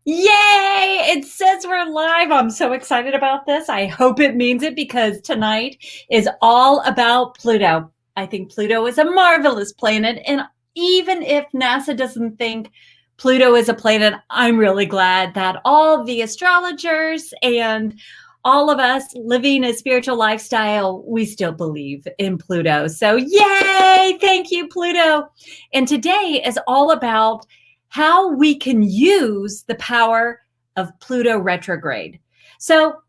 Yay! It says we're live. I'm so excited about this. I hope it means it because tonight is all about Pluto. I think Pluto is a marvelous planet. And even if NASA doesn't think Pluto is a planet, I'm really glad that all the astrologers and all of us living a spiritual lifestyle, we still believe in Pluto. So, yay! Thank you, Pluto. And today is all about how we can use the power of Pluto retrograde. So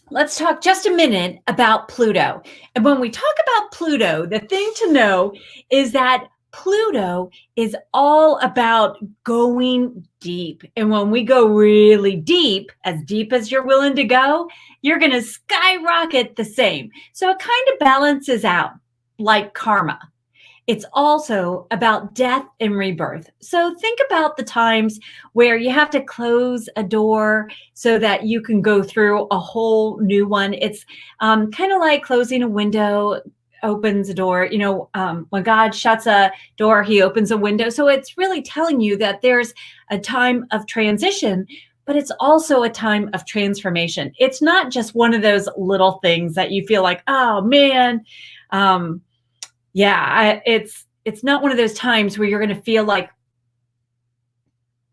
let's talk just a minute about Pluto. And when we talk about Pluto, the thing to know is that Pluto is all about going deep. And when we go really deep as you're willing to go, you're going to skyrocket the same. So it kind of balances out like karma. It's also about death and rebirth. So think about the times where you have to close a door so that you can go through a whole new one. It's kind of like closing a window opens a door. When God shuts a door, he opens a window. So it's really telling you that there's a time of transition, but it's also a time of transformation. It's not just one of those little things that you feel like, oh man, it's not one of those times where you're going to feel like,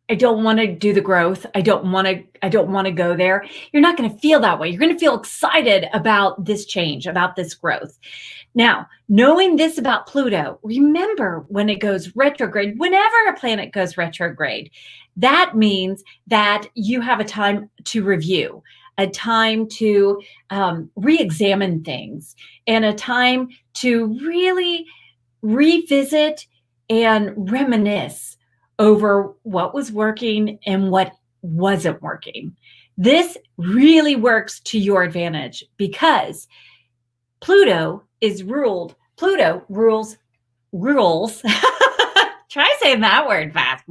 I don't want to do the growth. I don't want to go there. You're not going to feel that way. You're going to feel excited about this change, about this growth. Now, knowing this about Pluto, remember when it goes retrograde, whenever a planet goes retrograde, that means that you have a time to review, a time to re-examine things, and a time to really revisit and reminisce over what was working and what wasn't working. This really works to your advantage because Pluto rules. Try saying that word fast.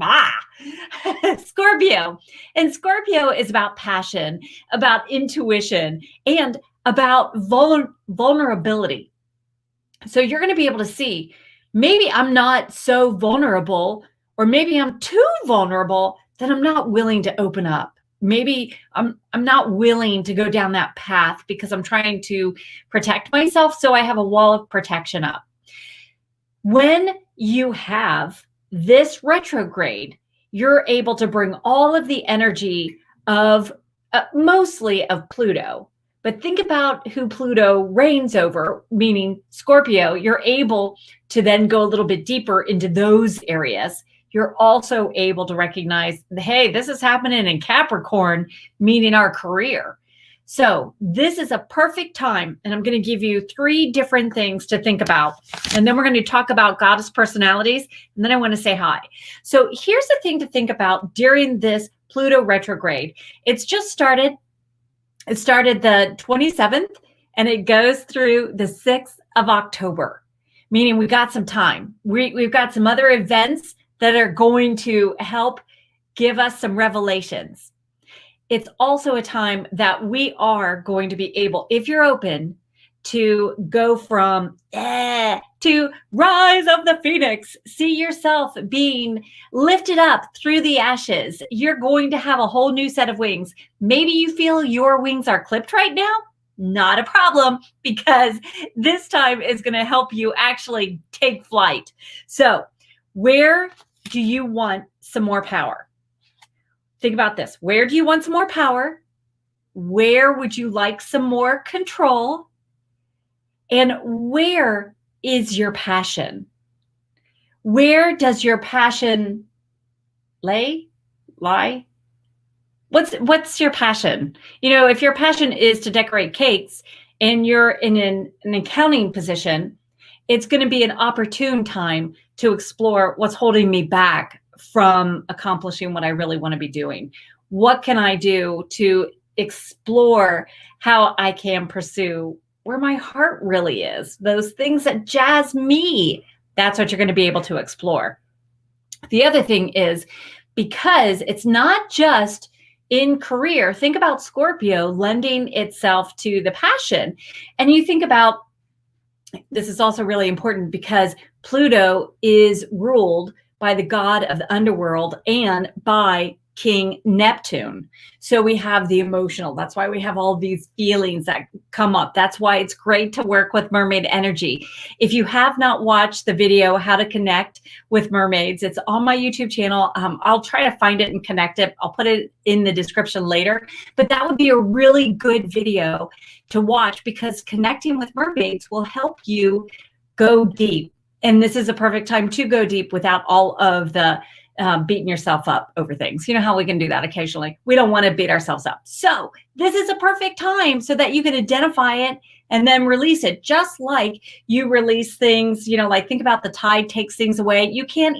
Scorpio. And Scorpio is about passion, about intuition, and about vulnerability. So you're going to be able to see, maybe I'm not so vulnerable, or maybe I'm too vulnerable that I'm not willing to open up. Maybe I'm not willing to go down that path because I'm trying to protect myself. So I have a wall of protection up. When you have this retrograde, you're able to bring all of the energy of mostly of Pluto. But think about who Pluto reigns over, meaning Scorpio. You're able to then go a little bit deeper into those areas. You're also able to recognize, hey, this is happening in Capricorn, meaning our career. So this is a perfect time, and I'm going to give you 3 different things to think about. And then we're going to talk about goddess personalities, and then I want to say hi. So here's the thing to think about during this Pluto retrograde. It's just started. It started the 27th, and it goes through the 6th of October, meaning we got some time. We've got some other events that are going to help give us some revelations. It's also a time that we are going to be able, if you're open, to go from to rise of the phoenix. See yourself being lifted up through the ashes. You're going to have a whole new set of wings. Maybe you feel your wings are clipped right now. Not a problem, because this time is going to help you actually take flight. So where do you want some more power? Think about this. Where do you want some more power? Where would you like some more control? And where is your passion? Where does your passion lie? What's your passion? If your passion is to decorate cakes and you're in an accounting position, it's going to be an opportune time to explore what's holding me back from accomplishing what I really want to be doing. What can I do to explore how I can pursue where my heart really is, those things that jazz me? That's what you're going to be able to explore. The other thing is, because it's not just in career, think about Scorpio lending itself to the passion. And you think about, this is also really important because Pluto is ruled by the god of the underworld and by King Neptune. So we have the emotional. That's why we have all these feelings that come up. That's why it's great to work with mermaid energy. If you have not watched the video, How to Connect with Mermaids, it's on my YouTube channel. I'll try to find it and connect it. I'll put it in the description later. But that would be a really good video to watch, because connecting with mermaids will help you go deep. And this is a perfect time to go deep without all of the beating yourself up over things. You know how we can do that occasionally. We don't want to beat ourselves up. So this is a perfect time so that you can identify it and then release it. Just like you release things, you know, like think about the tide takes things away. You can't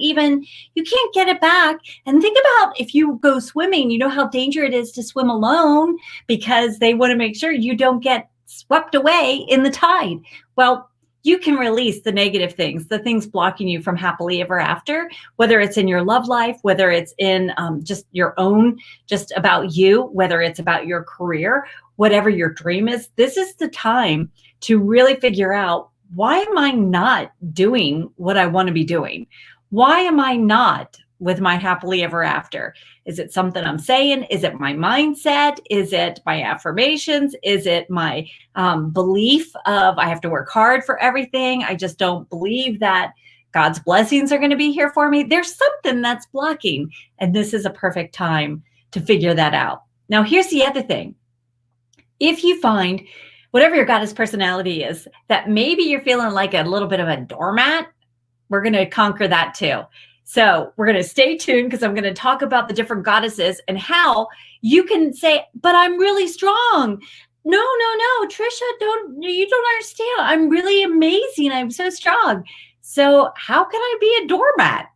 get it back. And think about if you go swimming, you know how dangerous it is to swim alone, because they want to make sure you don't get swept away in the tide. Well, you can release the negative things, the things blocking you from happily ever after, whether it's in your love life, whether it's in just your own, just about you, whether it's about your career, whatever your dream is. This is the time to really figure out, why am I not doing what I want to be doing? Why am I not with my happily ever after? Is it something I'm saying? Is it my mindset? Is it my affirmations? Is it my belief of I have to work hard for everything? I just don't believe that God's blessings are going to be here for me. There's something that's blocking, and this is a perfect time to figure that out. Now, here's the other thing. If you find whatever your goddess personality is, that maybe you're feeling like a little bit of a doormat, we're going to conquer that too. So we're going to stay tuned, because I'm going to talk about the different goddesses and how you can say, but I'm really strong. No, Trisha, you don't understand. I'm really amazing. I'm so strong. So how can I be a doormat?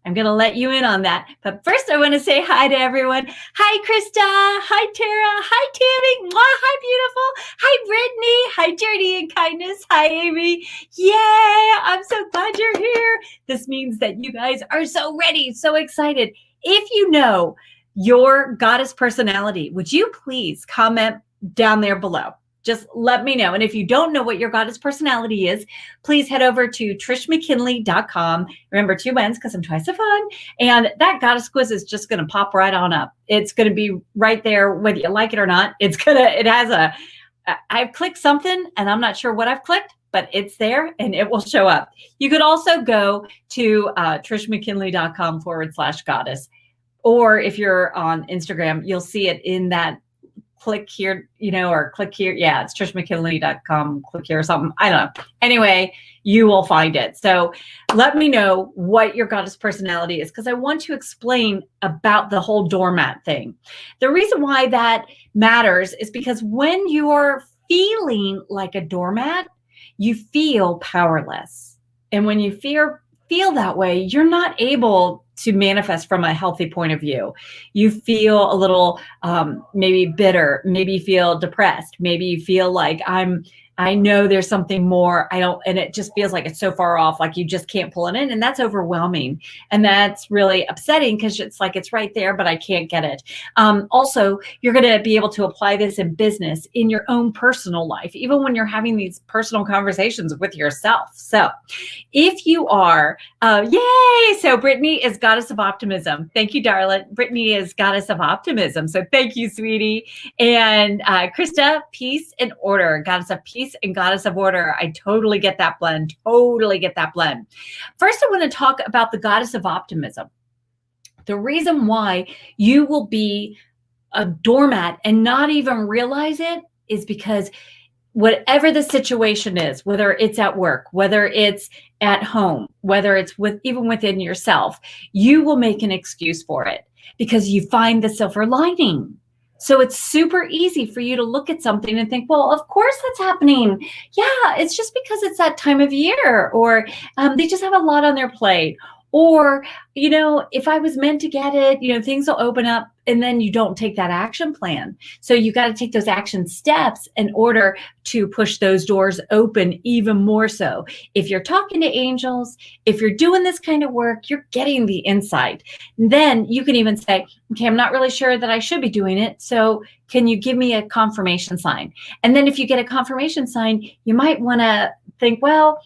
I'm going to let you in on that. But first, I want to say hi to everyone. Hi, Krista. Hi, Tara. Hi, Tammy. Mwah, hi, beautiful. Hi, Brittany. Hi, Journey and Kindness. Hi, Amy. Yay. I'm so glad you're here. This means that you guys are so ready, so excited. If you know your goddess personality, would you please comment down there below? Just let me know. And if you don't know what your goddess personality is, please head over to trishmckinley.com. Remember, 2 N's, because I'm twice as fun. And that goddess quiz is just going to pop right on up. It's going to be right there, whether you like it or not. I've clicked something and I'm not sure what I've clicked, but it's there and it will show up. You could also go to trishmckinley.com/goddess. Or if you're on Instagram, you'll see it in that click here, or click here. Yeah, it's trishmckinley.com, click here or something. I don't know. Anyway, you will find it. So let me know what your goddess personality is, because I want to explain about the whole doormat thing. The reason why that matters is because when you're feeling like a doormat, you feel powerless. And when you feel that way, you're not able to manifest from a healthy point of view. You feel a little maybe bitter, maybe you feel depressed, maybe you feel like I know there's something more. And it just feels like it's so far off, like you just can't pull it in. And that's overwhelming. And that's really upsetting, because it's like, it's right there, but I can't get it. Also, you're going to be able to apply this in business, in your own personal life, even when you're having these personal conversations with yourself. So if you are, yay! So Brittany is goddess of optimism. Thank you, darling. Brittany is goddess of optimism. So thank you, sweetie. And Krista, peace and order, goddess of peace and goddess of order. I totally get that blend. Totally get that blend. First, I want to talk about the goddess of optimism. The reason why you will be a doormat and not even realize it is because whatever the situation is, whether it's at work, whether it's at home, whether it's even within yourself, you will make an excuse for it because you find the silver lining. So it's super easy for you to look at something and think, well, of course that's happening. Yeah, it's just because it's that time of year, or they just have a lot on their plate. Or, if I was meant to get it, things will open up, and then you don't take that action plan. So you got to take those action steps in order to push those doors open even more so. If you're talking to angels, if you're doing this kind of work, you're getting the insight. Then you can even say, okay, I'm not really sure that I should be doing it. So can you give me a confirmation sign? And then if you get a confirmation sign, you might want to think, well,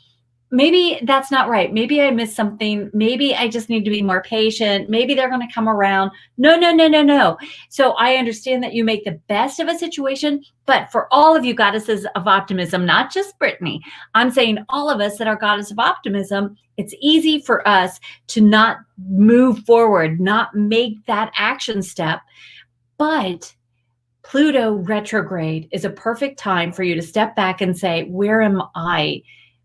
maybe that's not right. Maybe I missed something. Maybe I just need to be more patient. Maybe they're going to come around. No, no, no, no, no. So I understand that you make the best of a situation, but for all of you goddesses of optimism, not just Brittany, I'm saying all of us that are goddess of optimism, it's easy for us to not move forward, not make that action step. But Pluto retrograde is a perfect time for you to step back and say, where am I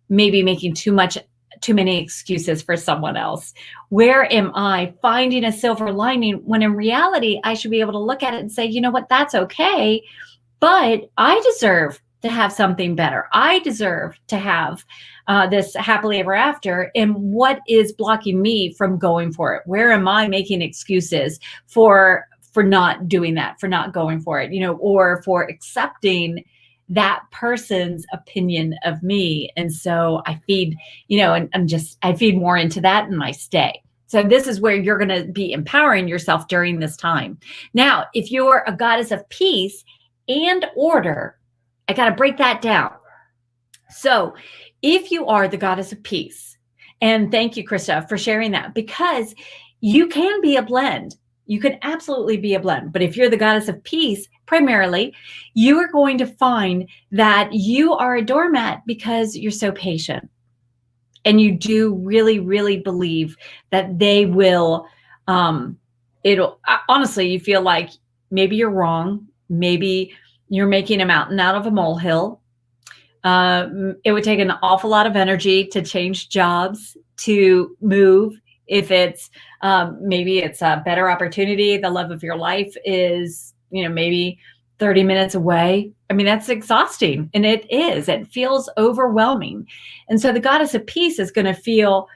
maybe making too many excuses for someone else? Where am I finding a silver lining when in reality, I should be able to look at it and say, you know what, that's okay, but I deserve to have something better. I deserve to have this happily ever after. And what is blocking me from going for it? Where am I making excuses for not doing that, for not going for it, or for accepting that person's opinion of me? And so I feed, I feed more into that and I stay. So this is where you're going to be empowering yourself during this time. Now, if you're a goddess of peace and order, I got to break that down. So if you are the goddess of peace, and thank you, Krista, for sharing that, because you can be a blend. You can absolutely be a blend. But if you're the goddess of peace, primarily, you are going to find that you are a doormat because you're so patient. And you do really, really believe that they will, honestly, you feel like maybe you're wrong. Maybe you're making a mountain out of a molehill. It would take an awful lot of energy to change jobs, to move. If it's maybe it's a better opportunity, the love of your life is, maybe 30 minutes away. I mean, that's exhausting. And it is. It feels overwhelming. And so the goddess of peace is going to feel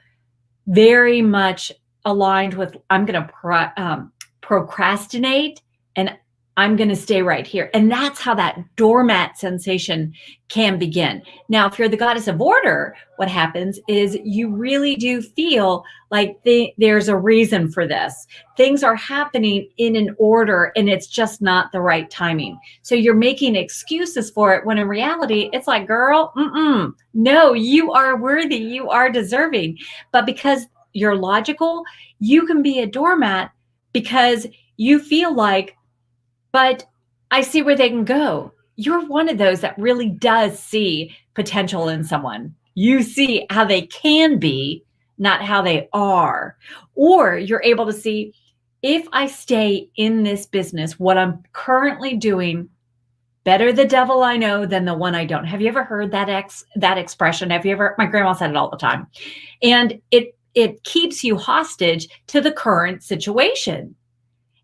very much aligned with, I'm going to procrastinate and I'm going to stay right here. And that's how that doormat sensation can begin. Now, if you're the goddess of order, what happens is you really do feel like there's a reason for this. Things are happening in an order and it's just not the right timing. So you're making excuses for it when in reality, it's like, girl, no, you are worthy. You are deserving. But because you're logical, you can be a doormat because you feel like, but I see where they can go. You're one of those that really does see potential in someone. You see how they can be, not how they are. Or you're able to see, if I stay in this business, what I'm currently doing, better the devil I know than the one I don't. Have you ever heard that expression? Have you ever? My grandma said it all the time. And it keeps you hostage to the current situation.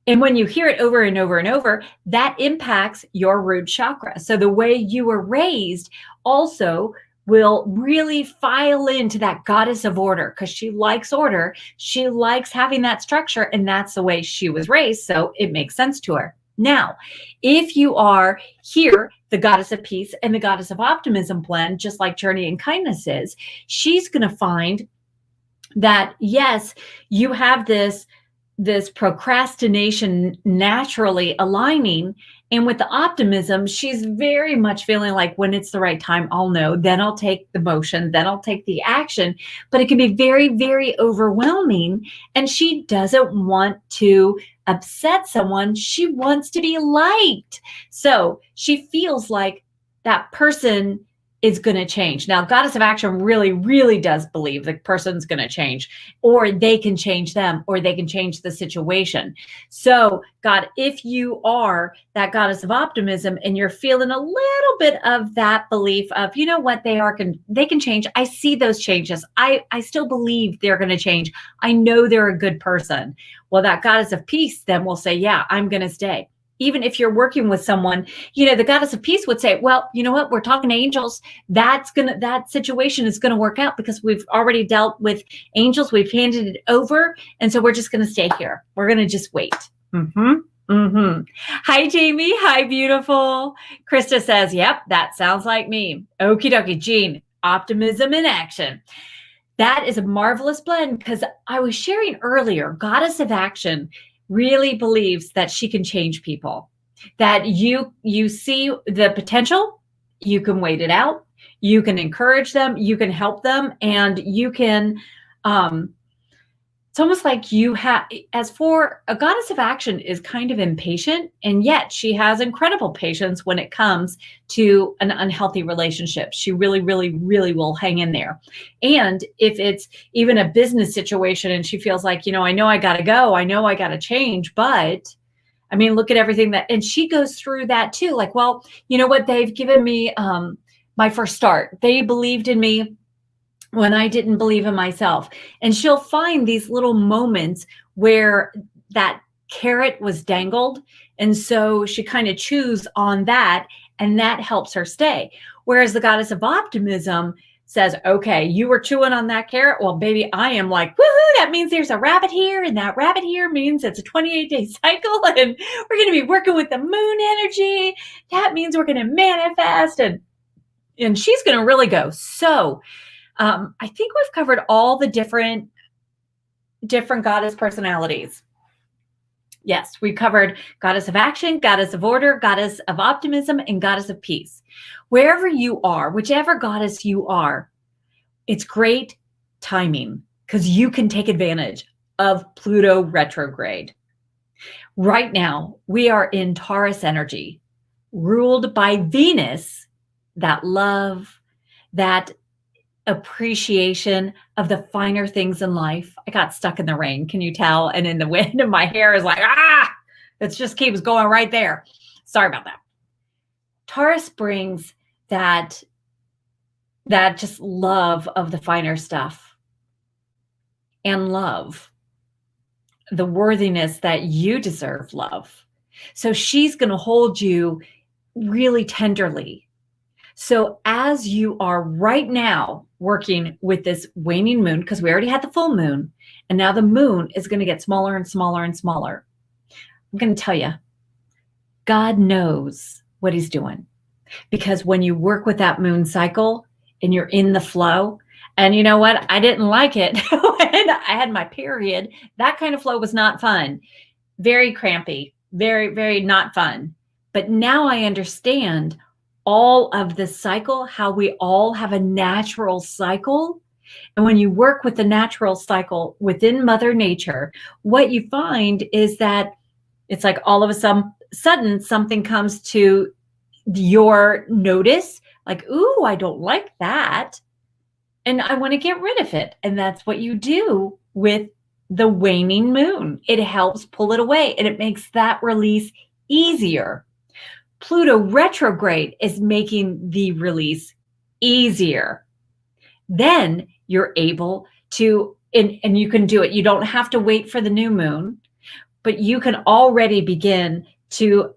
And when you hear it over and over and over, that impacts your root chakra. So the way you were raised also will really file into that goddess of order because she likes order. She likes having that structure, and that's the way she was raised. So it makes sense to her. Now, if you are here, the goddess of peace and the goddess of optimism blend, just like Journey and Kindness is, she's going to find that, yes, you have this procrastination naturally aligning. And with the optimism, she's very much feeling like when it's the right time, I'll know, then I'll take the motion, then I'll take the action. But it can be very, very overwhelming. And she doesn't want to upset someone. She wants to be liked. So she feels like that person is going to change. Now, Goddess of Action really, really does believe the person's going to change, or they can change them, or they can change the situation. So, God, if you are that Goddess of Optimism and you're feeling a little bit of that belief of, you know what, they can change. I see those changes. I still believe they're going to change. I know they're a good person. Well, that Goddess of Peace then will say, yeah, I'm going to stay. Even if you're working with someone, the Goddess of Peace would say, well, you know what, we're talking to angels. That situation is going to work out because we've already dealt with angels. We've handed it over. And so we're just going to stay here. We're going to just wait. Hi, Jamie. Hi, beautiful. Krista says, yep, that sounds like me. Okie dokie, Jean, optimism in action. That is a marvelous blend because I was sharing earlier, Goddess of Action really believes that she can change people, that you see the potential, you can wait it out, You can encourage them, you can help them, and you can, it's almost like you have, as for a goddess of action is kind of impatient, and yet she has incredible patience when it comes to an unhealthy relationship. She really, really, really will hang in there. And if it's even a business situation and she feels like, I know I got to go, I know I got to change, but I mean, look at everything that, and she goes through that too. Like, well, you know what? They've given me my first start. They believed in me when I didn't believe in myself. And she'll find these little moments where that carrot was dangled. And so she kind of chews on that, and that helps her stay. Whereas the goddess of optimism says, okay, you were chewing on that carrot. Well, baby, I am like, woohoo, that means there's a rabbit here. And that rabbit here means it's a 28-day cycle. And we're going to be working with the moon energy. That means we're going to manifest. And she's going to really go. So I think we've covered all the different goddess personalities. Yes, we covered goddess of action, goddess of order, goddess of optimism, and goddess of peace. Wherever you are, whichever goddess you are, it's great timing because you can take advantage of Pluto retrograde. Right now, we are in Taurus energy, ruled by Venus, that love, that appreciation of the finer things in life. I got stuck in the rain, can you tell? And in the wind, and my hair is like, it just keeps going right there. Sorry about that. Taurus brings that just love of the finer stuff, and love, the worthiness that you deserve love. So she's going to hold you really tenderly. So as you are right now working with this waning moon, because we already had the full moon, and now the moon is going to get smaller and smaller and smaller. I'm going to tell you, God knows what he's doing. Because when you work with that moon cycle and you're in the flow, and you know what? I didn't like it when I had my period. That kind of flow was not fun. Very crampy, very, very not fun. But now I understand all of the cycle, how we all have a natural cycle. And when you work with the natural cycle within Mother Nature, what you find is that it's like all of a sudden something comes to your notice, like, ooh, I don't like that. And I want to get rid of it. And that's what you do with the waning moon. It helps pull it away, and it makes that release easier. Pluto retrograde is making the release easier. Then you're able to, and you can do it. You don't have to wait for the new moon, but you can already begin to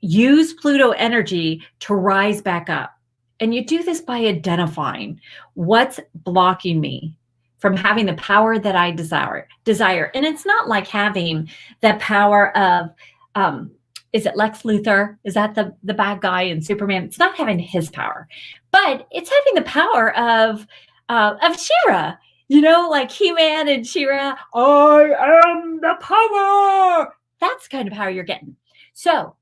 use Pluto energy to rise back up. And you do this by identifying what's blocking me from having the power that I desire. And it's not like having the power of, is it Lex Luthor? Is that the bad guy in Superman? It's not having his power, but it's having the power of She-Ra. Like He-Man and She-Ra. I am the power. That's kind of how you're getting. So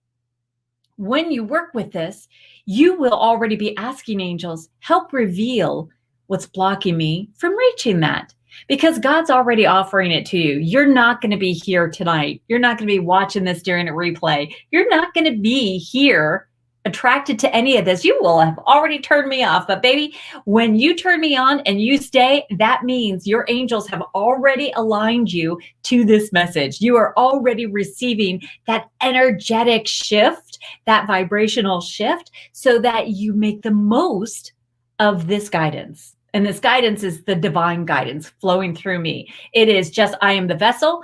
when you work with this, you will already be asking angels, help reveal what's blocking me from reaching that. Because God's already offering it to you. You're not going to be here tonight. You're not going to be watching this during a replay. You're not going to be here attracted to any of this. You will have already turned me off. But baby, when you turn me on and you stay, that means your angels have already aligned you to this message. You are already receiving that energetic shift, that vibrational shift, so that you make the most of this guidance. And this guidance is the divine guidance flowing through me. It is just, I am the vessel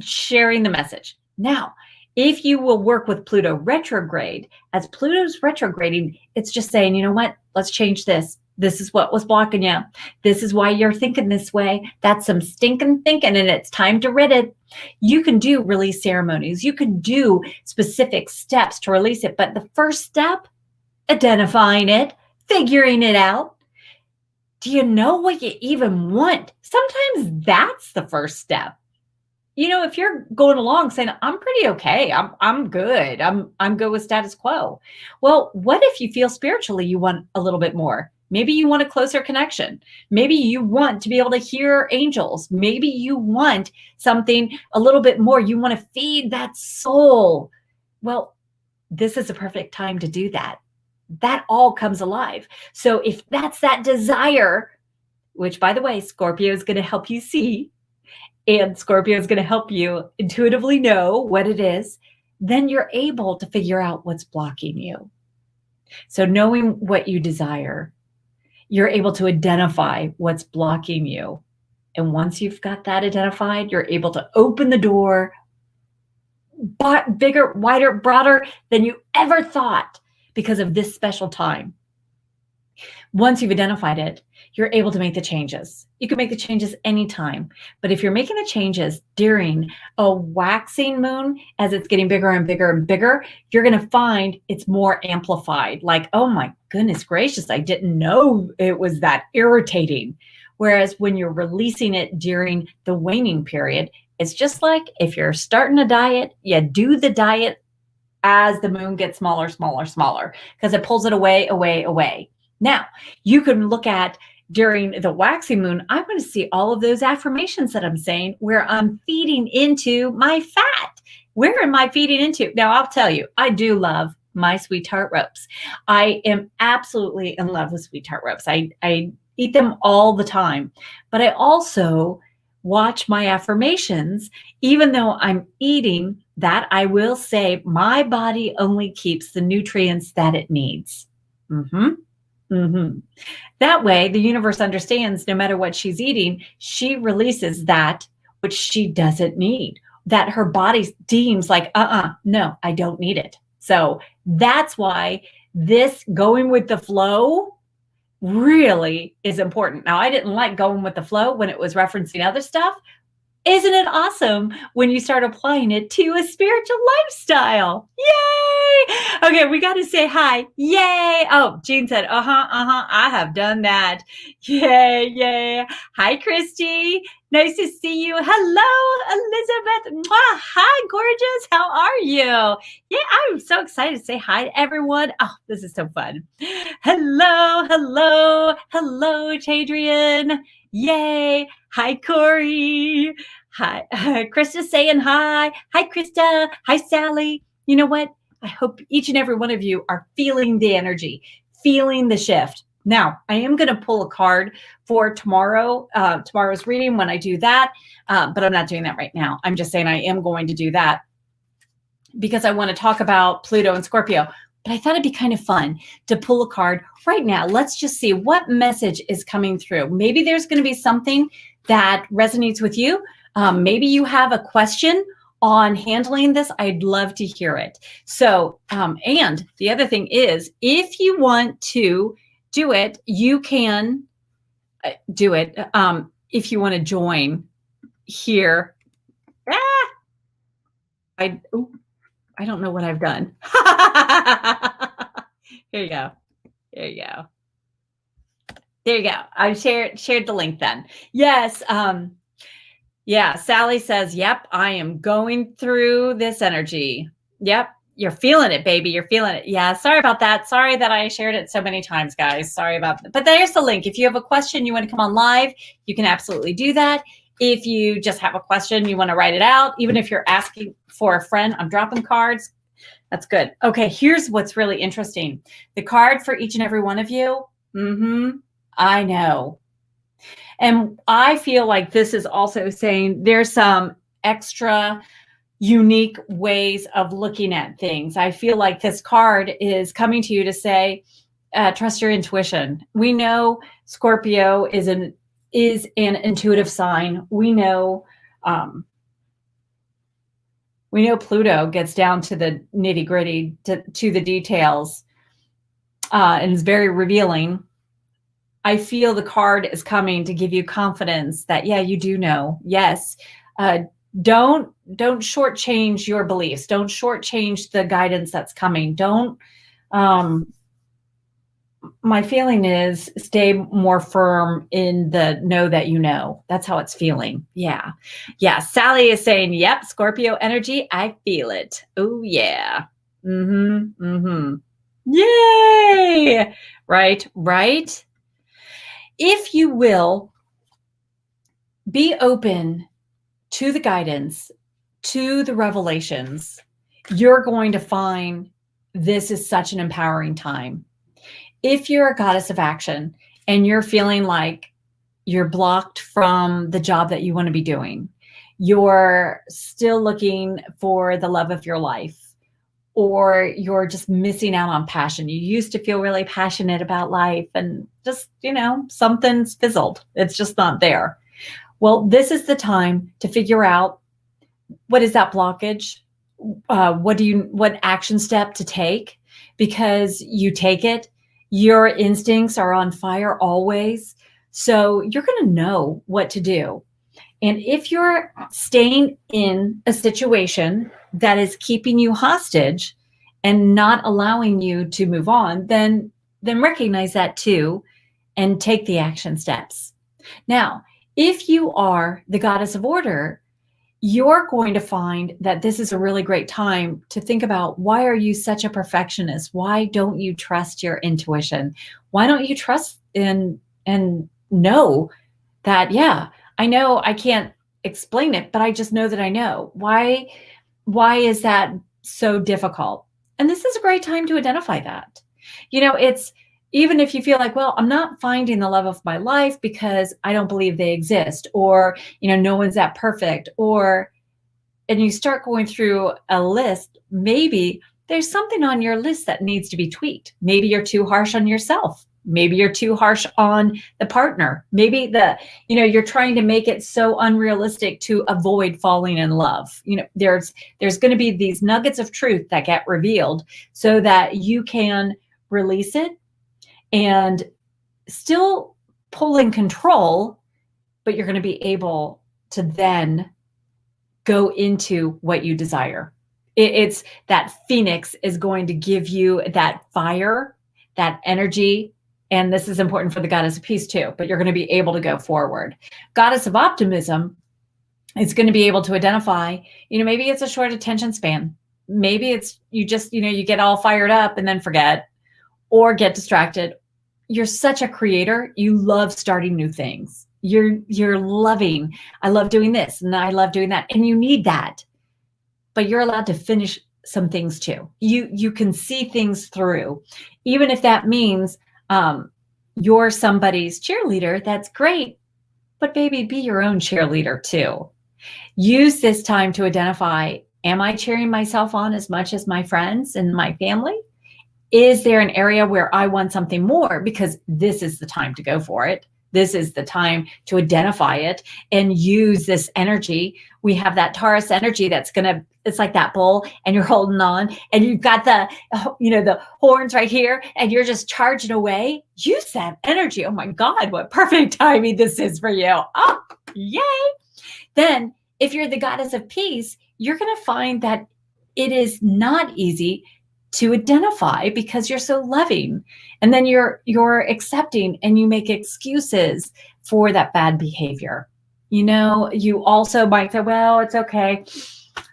sharing the message. Now, if you will work with Pluto retrograde, as Pluto's retrograding, it's just saying, you know what? Let's change this. This is what was blocking you. This is why you're thinking this way. That's some stinking thinking, and it's time to rid it. You can do release ceremonies. You can do specific steps to release it. But the first step, identifying it, figuring it out. Do you know what you even want? Sometimes that's the first step. If you're going along saying, I'm pretty okay, I'm good, I'm good with status quo. Well, what if you feel spiritually you want a little bit more? Maybe you want a closer connection. Maybe you want to be able to hear angels. Maybe you want something a little bit more. You want to feed that soul. Well, this is a perfect time to do that. That all comes alive. So if that's that desire, which by the way, Scorpio is going to help you see, and Scorpio is going to help you intuitively know what it is, then you're able to figure out what's blocking you. So knowing what you desire, you're able to identify what's blocking you. And once you've got that identified, you're able to open the door bigger, wider, broader than you ever thought because of this special time. Once you've identified it, you're able to make the changes. You can make the changes anytime. But if you're making the changes during a waxing moon, as it's getting bigger and bigger and bigger, you're going to find it's more amplified. Like, oh my goodness gracious, I didn't know it was that irritating. Whereas when you're releasing it during the waning period, it's just like if you're starting a diet, you do the diet as the moon gets smaller, smaller, smaller, because it pulls it away, away, away. Now, you can look at during the waxing moon, I'm going to see all of those affirmations that I'm saying where I'm feeding into my fat. Where am I feeding into? Now, I'll tell you, I do love my sweetheart ropes. I am absolutely in love with sweetheart ropes. I eat them all the time, but I also watch my affirmations. Even though I'm eating that, I will say my body only keeps the nutrients that it needs. That way, the universe understands no matter what she's eating, she releases that which she doesn't need, that her body deems like, no, I don't need it. So that's why this going with the flow really is important. Now, I didn't like going with the flow when it was referencing other stuff. Isn't it awesome when you start applying it to a spiritual lifestyle? Yay! Okay, we got to say hi. Yay! Oh, Jean said, I have done that. Yay, yay. Hi, Christy. Nice to see you. Hello, Elizabeth. Mwah. Hi, gorgeous. How are you? Yeah, I'm so excited to say hi to everyone. Oh, this is so fun. Hello, hello, hello, Chadrian. Yay. Hi, Corey. Hi, Krista's saying hi. Hi, Krista. Hi, Sally. You know what? I hope each and every one of you are feeling the energy, feeling the shift. Now, I am going to pull a card for tomorrow's reading when I do that, but I'm not doing that right now. I'm just saying I am going to do that because I want to talk about Pluto and Scorpio. But I thought it'd be kind of fun to pull a card right now. Let's just see what message is coming through. Maybe there's going to be something that resonates with you. Maybe you have a question on handling this. I'd love to hear it. So, and the other thing is, if you want to do it, you can do it. If you want to join here. I don't know what I've done. Here you go. There you go. There you go. I shared the link then. Yes. Yeah. Sally says, yep, I am going through this energy. Yep. You're feeling it, baby. You're feeling it. Yeah. Sorry about that. Sorry that I shared it so many times, guys. Sorry about that. But there's the link. If you have a question, you want to come on live, you can absolutely do that. If you just have a question, you want to write it out, even if you're asking for a friend, I'm dropping cards. That's good. Okay, here's what's really interesting. The card for each and every one of you. I know. And I feel like this is also saying there's some extra unique ways of looking at things. I feel like this card is coming to you to say, trust your intuition. We know Scorpio is an intuitive sign. We know Pluto gets down to the nitty gritty, to the details, and is very revealing. I feel the card is coming to give you confidence that, yeah, you do know. Yes. Don't shortchange your beliefs. Don't shortchange the guidance that's coming. Don't, my feeling is stay more firm in the know that you know. That's how it's feeling. Yeah. Yeah. Sally is saying, yep, Scorpio energy. I feel it. Oh yeah. Yay. Right. if you will be open to the guidance, to the revelations, you're going to find this is such an empowering time. If you're a goddess of action and you're feeling like you're blocked from the job that you want to be doing, you're still looking for the love of your life, or you're just missing out on passion. You used to feel really passionate about life and just, something's fizzled. It's just not there. Well, this is the time to figure out what is that blockage? What action step to take? Because you take it, your instincts are on fire always. So you're going to know what to do. And if you're staying in a situation that is keeping you hostage and not allowing you to move on, then recognize that too and take the action steps. Now, if you are the goddess of order, you're going to find that this is a really great time to think about, why are you such a perfectionist? Why don't you trust your intuition? Why don't you trust and know that, yeah, I know I can't explain it, but I just know that I know. Why is that so difficult? And this is a great time to identify that. It's, even if you feel like, well, I'm not finding the love of my life because I don't believe they exist, or, no one's that perfect, and you start going through a list, maybe there's something on your list that needs to be tweaked. Maybe you're too harsh on yourself. Maybe you're too harsh on the partner. Maybe you're trying to make it so unrealistic to avoid falling in love. There's going to be these nuggets of truth that get revealed so that you can release it and still pull in control, but you're going to be able to then go into what you desire. It's that Phoenix is going to give you that fire, that energy. And this is important for the goddess of peace too, but you're going to be able to go forward. Goddess of optimism is going to be able to identify, maybe it's a short attention span. Maybe it's you just, you get all fired up and then forget or get distracted. You're such a creator. You love starting new things. You're loving, I love doing this and I love doing that. And you need that, but you're allowed to finish some things too. You can see things through, even if that means you're somebody's cheerleader. That's great, but baby, be your own cheerleader too. Use this time to identify, am I cheering myself on as much as my friends and my family? Is there an area where I want something more? Because this is the time to go for it. This is the time to identify it and use this energy. We have that Taurus energy it's like that bull, and you're holding on and you've got the horns right here and you're just charging away. Use that energy. Oh my God, what perfect timing this is for you. Oh, yay. Then if you're the goddess of peace, you're going to find that it is not easy to identify because you're so loving, and then you're accepting and you make excuses for that bad behavior. You also might say, well, it's okay.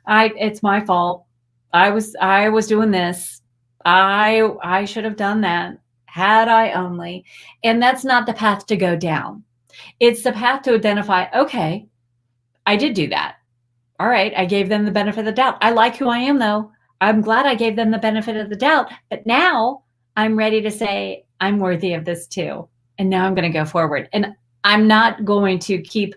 It's my fault. I was doing this. I should have done that. Had I only. And that's not the path to go down. It's the path to identify, okay, I did do that. All right. I gave them the benefit of the doubt. I like who I am though. I'm glad I gave them the benefit of the doubt, but now I'm ready to say I'm worthy of this too. And now I'm going to go forward. And I'm not going to keep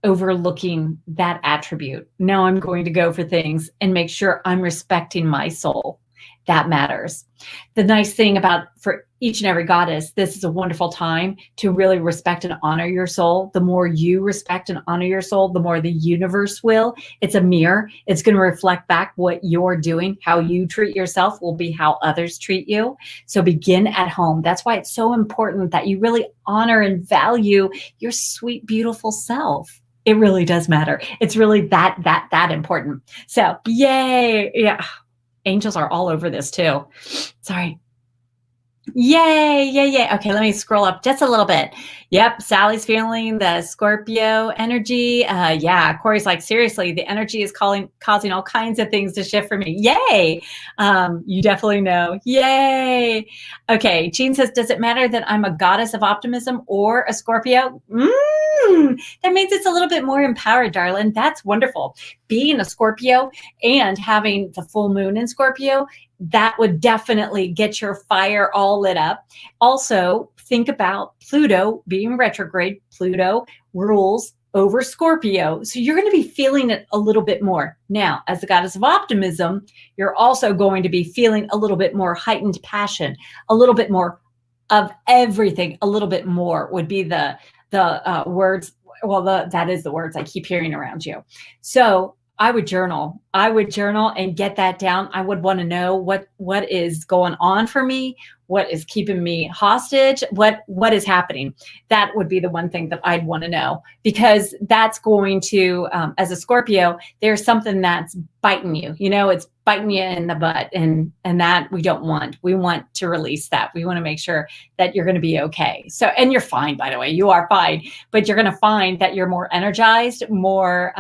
overlooking that attribute. Now I'm going to go for things and make sure I'm respecting my soul. That matters. The nice thing for each and every goddess, this is a wonderful time to really respect and honor your soul. The more you respect and honor your soul, the more the universe will. It's a mirror. It's going to reflect back what you're doing. How you treat yourself will be how others treat you. So begin at home. That's why it's so important that you really honor and value your sweet, beautiful self. It really does matter. It's really that important. So yay. Yeah. Angels are all over this too. Sorry. Yay, yay, yay. Okay, let me scroll up just a little bit. Yep, Sally's feeling the Scorpio energy. Yeah, Corey's like, seriously, the energy is causing all kinds of things to shift for me. Yay. You definitely know. Yay. Okay, Jean says, does it matter that I'm a goddess of optimism or a Scorpio? That means it's a little bit more empowered, darling. That's wonderful. Being a Scorpio and having the full moon in Scorpio, that would definitely get your fire all lit up. Also, think about Pluto being retrograde. Pluto rules over Scorpio. So you're going to be feeling it a little bit more. Now, as the goddess of optimism, you're also going to be feeling a little bit more heightened passion, a little bit more of everything. A little bit more would be the words. Well, that is the words I keep hearing around you. So I would journal. I would journal and get that down. I would want to know what is going on for me, what is keeping me hostage, what is happening. That would be the one thing that I'd want to know, because that's going to, as a Scorpio, there's something that's biting you. You know, it's biting you in the butt, and that we don't want. We want to release that. We want to make sure that you're going to be okay. So, and you're fine, by the way, you are fine, but you're going to find that you're more energized, more.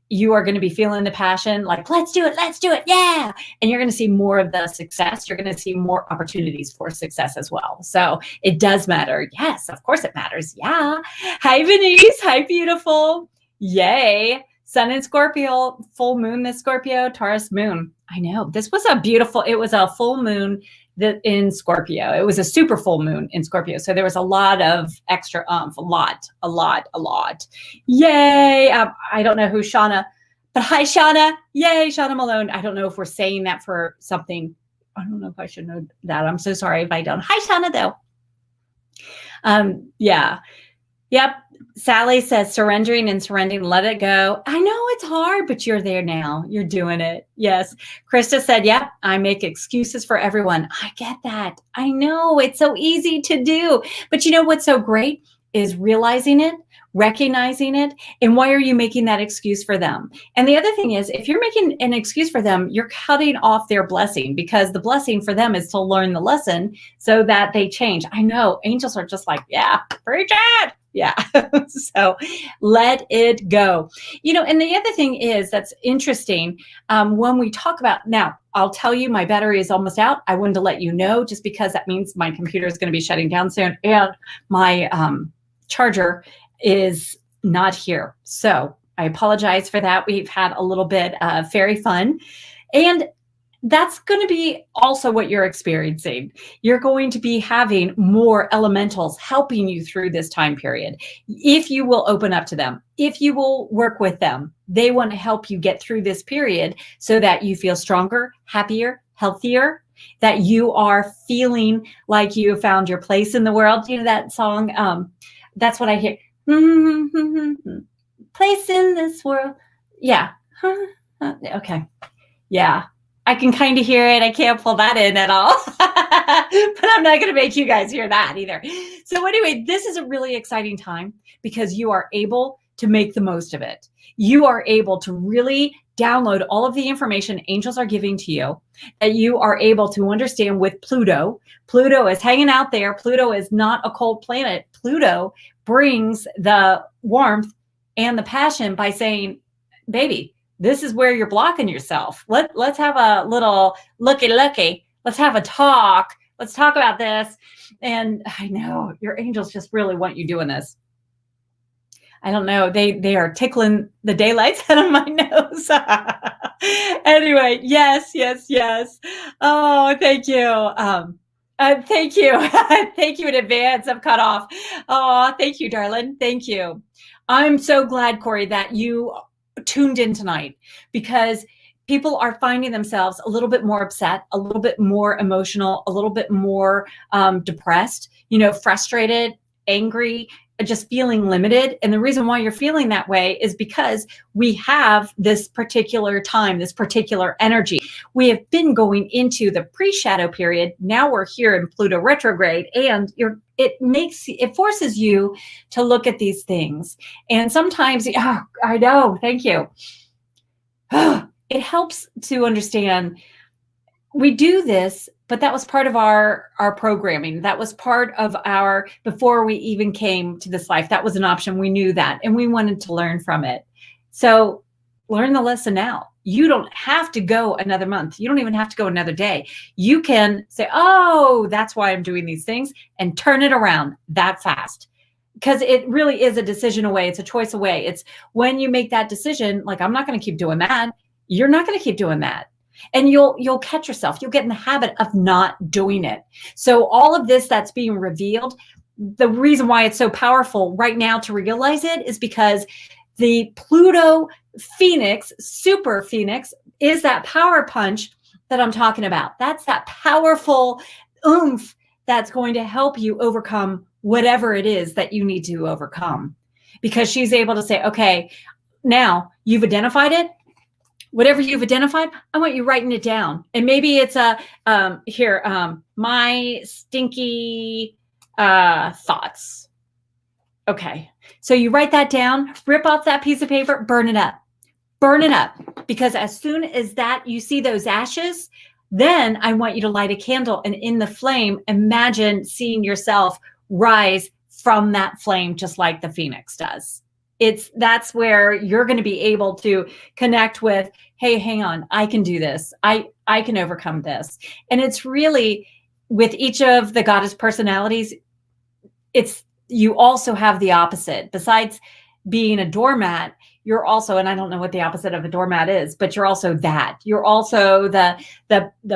You are going to be feeling the passion, like, let's do it, yeah. And you're going to see more of the success. You're going to see more opportunities for success as well. So it does matter. Yes, of course it matters. Yeah. Hi, Denise. Hi, beautiful. Yay. Sun in Scorpio, full moon this Scorpio, Taurus moon. I know. This was it was a full moon in Scorpio. It was a super full moon in Scorpio. So there was a lot of extra a lot. Yay. I don't know who Shauna, but hi, Shauna. Yay, Shauna Malone. I don't know if we're saying that for something. I don't know if I should know that. I'm so sorry if I don't. Hi, Shauna, though. Yeah. Yep. Sally says surrendering, let it go. I know it's hard, but you're there now. You're doing it. Yes. Krista said, yep, I make excuses for everyone. I get that. I know it's so easy to do, but you know what's so great is realizing it, recognizing it, and why are you making that excuse for them? And the other thing is, if you're making an excuse for them, you're cutting off their blessing, because the blessing for them is to learn the lesson so that they change. I know angels are just like, yeah, preach it. Yeah. So let it go. You know, and the other thing is that's interesting when we talk about, now I'll tell you my battery is almost out. I wanted to let you know, just because that means my computer is going to be shutting down soon, and my charger is not here. So I apologize for that. We've had a little bit of fairy fun, and that's going to be also what you're experiencing. You're going to be having more elementals helping you through this time period. If you will open up to them, if you will work with them, they want to help you get through this period so that you feel stronger, happier, healthier, that you are feeling like you found your place in the world. You know that song? That's what I hear. Place in this world. Yeah. Okay. Yeah. I can kind of hear it. I can't pull that in at all, but I'm not going to make you guys hear that either. So anyway, this is a really exciting time because you are able to make the most of it. You are able to really download all of the information angels are giving to you, that you are able to understand with Pluto. Pluto is hanging out there. Pluto is not a cold planet. Pluto brings the warmth and the passion by saying, baby, this is where you're blocking yourself. Let's have a little looky. Let's have a talk. Let's talk about this. And I know your angels just really want you doing this. I don't know. They are tickling the daylights out of my nose. Anyway, yes. Oh, thank you. Thank you. Thank you in advance. I'm cut off. Oh, thank you, darling. Thank you. I'm so glad, Corey, that you tuned in tonight, because people are finding themselves a little bit more upset, a little bit more emotional, a little bit more depressed, frustrated, angry, just feeling limited. And the reason why you're feeling that way is because we have this particular time, this particular energy. We have been going into the pre-shadow period. Now we're here in Pluto retrograde, and it forces you to look at these things. And sometimes, I know, thank you. It helps to understand we do this, but that was part of our programming. That was part of our, before we even came to this life, that was an option. We knew that, and we wanted to learn from it. So learn the lesson now. You don't have to go another month. You don't even have to go another day. You can say, oh, that's why I'm doing these things, and turn it around that fast. Because it really is a decision away. It's a choice away. It's when you make that decision, like, I'm not going to keep doing that. You're not going to keep doing that. And you'll catch yourself. You'll get in the habit of not doing it. So all of this that's being revealed, the reason why it's so powerful right now to realize it is because the Pluto Phoenix, super Phoenix, is that power punch that I'm talking about. That's that powerful oomph that's going to help you overcome whatever it is that you need to overcome. Because she's able to say, okay, now you've identified it. Whatever you've identified, I want you writing it down. And maybe it's my stinky thoughts. Okay. So you write that down, rip off that piece of paper, burn it up. Burn it up. Because as soon as that you see those ashes, then I want you to light a candle, and in the flame, imagine seeing yourself rise from that flame, just like the Phoenix does. That's where you're going to be able to connect with, hey, hang on, I can do this. I can overcome this. And it's really, with each of the goddess personalities, you also have the opposite. Besides being a doormat, you're also, and I don't know what the opposite of a doormat is, but you're also that. You're also the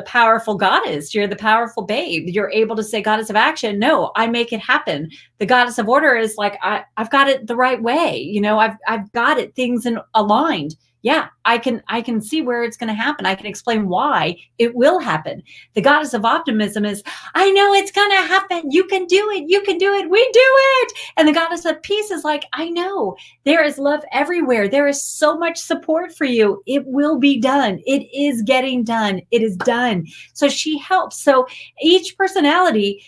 powerful goddess. You're the powerful babe. You're able to say, goddess of action, no, I make it happen. The goddess of order is like, I've got it the right way. You know, I've got it, things aligned. Yeah, I can see where it's going to happen. I can explain why it will happen. The goddess of optimism is, I know it's going to happen. You can do it. You can do it. We do it. And the goddess of peace is like, I know there is love everywhere. There is so much support for you. It will be done. It is getting done. It is done. So she helps. So each personality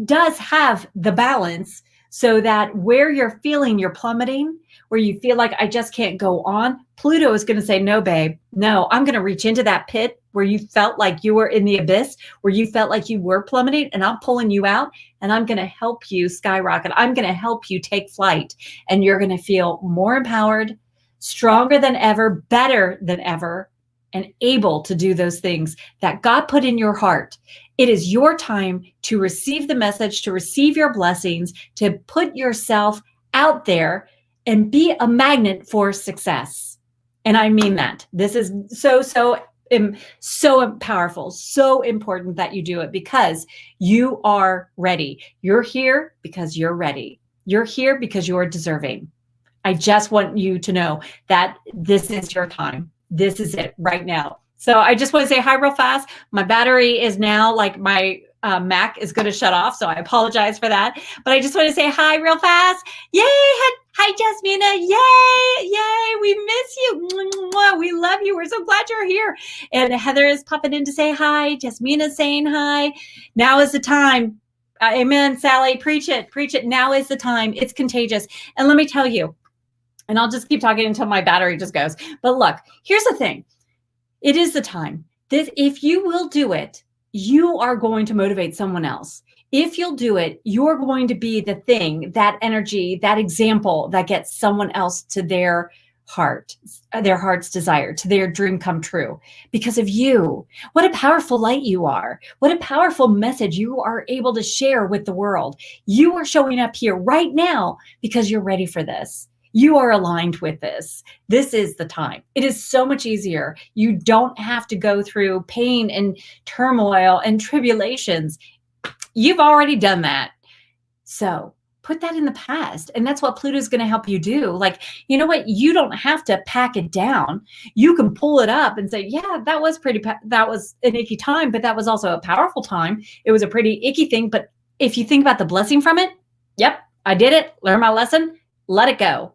does have the balance, so that where you're feeling you're plummeting, where you feel like I just can't go on, Pluto is going to say, no, babe, no, I'm going to reach into that pit where you felt like you were in the abyss, where you felt like you were plummeting, and I'm pulling you out, and I'm going to help you skyrocket. I'm going to help you take flight, and you're going to feel more empowered, stronger than ever, better than ever, and able to do those things that God put in your heart. It is your time to receive the message, to receive your blessings, to put yourself out there and be a magnet for success. And I mean that. This is so powerful, so important that you do it, because you are ready. You're here because you're ready. You're here because you're deserving. I just want you to know that this is your time. This is it right now. So I just want to say hi real fast. My battery is now, like, my Mac is going to shut off, so I apologize for that. But I just want to say hi real fast. Yay! Hi, Jasmina. Yay! We miss you. We love you. We're so glad you're here. And Heather is popping in to say hi. Jasmina's saying hi. Now is the time. Amen, Sally. Preach it. Preach it. Now is the time. It's contagious. And let me tell you, and I'll just keep talking until my battery just goes. But look, here's the thing. It is the time. If you will do it, you are going to motivate someone else. If you'll do it, you're going to be the thing, that energy, that example that gets someone else to their heart's desire, to their dream come true. Because of you. What a powerful light you are. What a powerful message you are able to share with the world. You are showing up here right now because you're ready for this. You are aligned with this. This is the time. It is so much easier. You don't have to go through pain and turmoil and tribulations. You've already done that. So put that in the past. And that's what Pluto is going to help you do. Like, you know what? You don't have to pack it down. You can pull it up and say, yeah, that was that was an icky time, but that was also a powerful time. It was a pretty icky thing. But if you think about the blessing from it, yep, I did it. Learn my lesson. Let it go.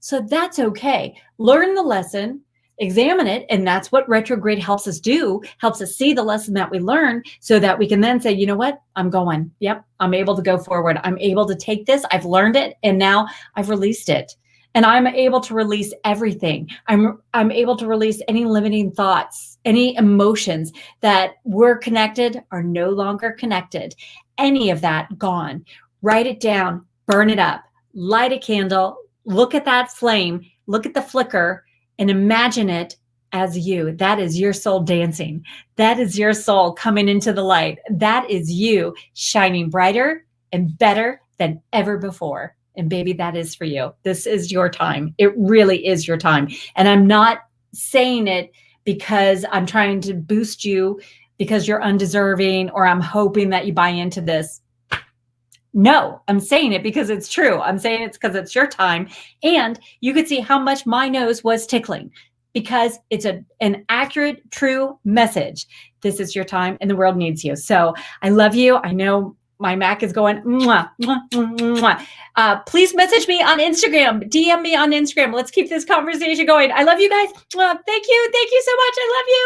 So that's okay. Learn the lesson, examine it, and that's what retrograde helps us do, helps us see the lesson that we learn, so that we can then say, you know what, I'm going. Yep, I'm able to go forward. I'm able to take this. I've learned it, and now I've released it. and I'm able to release everything. I'm able to release any limiting thoughts, any emotions that were connected are no longer connected. Any of that gone. Write it down, burn it up, light a candle, look at that flame, look at the flicker, and imagine it as you. That is your soul dancing. That is your soul coming into the light. That is you shining brighter and better than ever before. And baby, that is for you. This is your time. It really is your time. And I'm not saying it because I'm trying to boost you because you're undeserving or I'm hoping that you buy into this. No, I'm saying it because it's true. I'm saying it's because it's your time. And you could see how much my nose was tickling because it's an accurate, true message. This is your time and the world needs you. So I love you. I know my Mac is going, mwah, mwah, mwah, mwah. Please message me on Instagram, DM me on Instagram. Let's keep this conversation going. I love you guys. Thank you. Thank you so much. I love you.